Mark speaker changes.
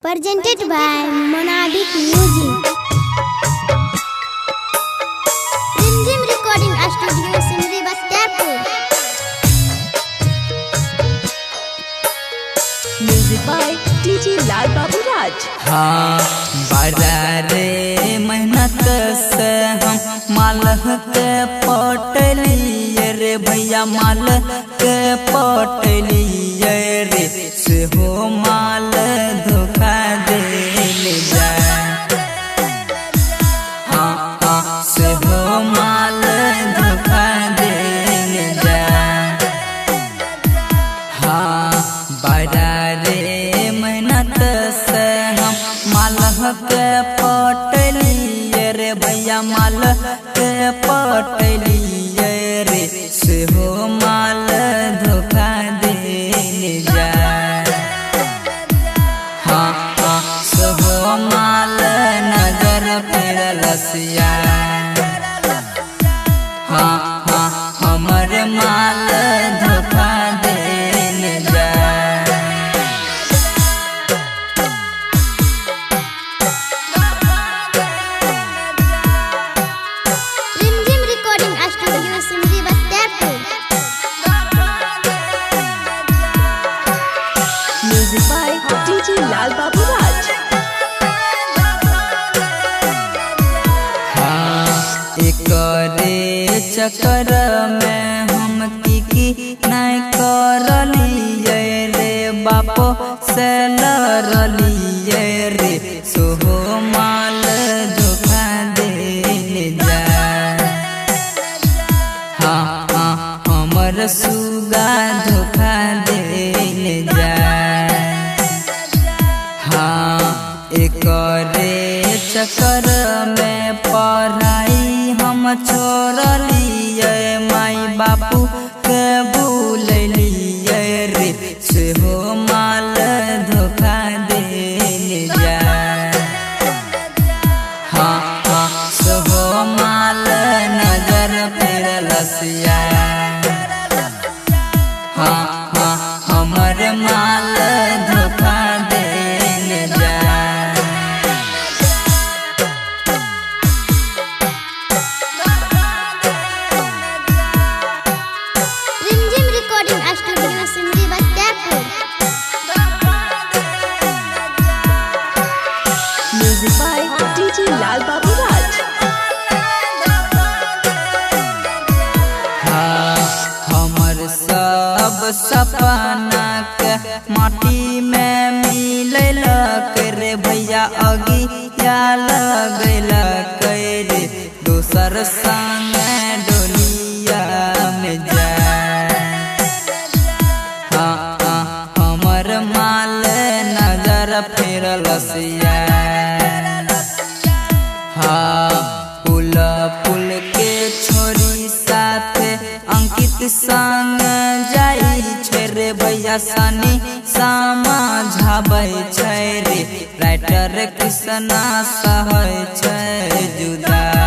Speaker 1: Presented by Monadic Music. Rimjim Recording Studio Simri Bastapur.
Speaker 2: Music by DJ Lal Babu Raj.
Speaker 3: हाँ बड़ा रे मेहनत से हम मालह के पटलिए रे भैया माल के पटलिए रे से हो माल धोखा दे ले जाए। हाँ हाँ से हो माल धोखा दे ले जाए। हाँ बड़ा रे मेहनत से हम मालह के पटलिए रे भैया माल के पटलिए रे से हो माल धोखा दे ले जाए। हाँ हाँ से हो माल नजर फिर लसिया। हाँ हाँ हमर माल धोखा दे ले जाए।
Speaker 1: Rimjim Recording Studio Simri Bastapur.
Speaker 2: Music by DJ Lal Babu Raj.
Speaker 3: एकरे चक्कर में हम की नहीं करलिए रे बापो से लड़लिए रे सोहो माल धोखा दे ले जाए। हाँ हाँ हमर सुगा धोखा दे ले जाए। हाँ एकरे चक्कर में पढ़ाई हम छोड़लिए माई बापू के भूलिए रे से हो माल धोखा दे ले जाए। हाँ हाँ से हो माल नजर फिर लसिया। हाँ हाँ हमर माल धोखा दे ले जाए।
Speaker 1: Rimjim Recording Studio Simri Bastapur.
Speaker 2: Music by DJ Lal Babu Raj.
Speaker 3: हाँ हमर सब सपना के माटी में मिललक रे भैया अगिया लगलक रे दोसर संग डोलिया में जाए। हाँ हाँ हमर माल नजर फिर लसिया। हाँ पुल पुल के छोरी साथे अंकित संग जाई छै रे भैया सनी समझाबै छै रे राइटर कृष्णा सहै छै जुदा।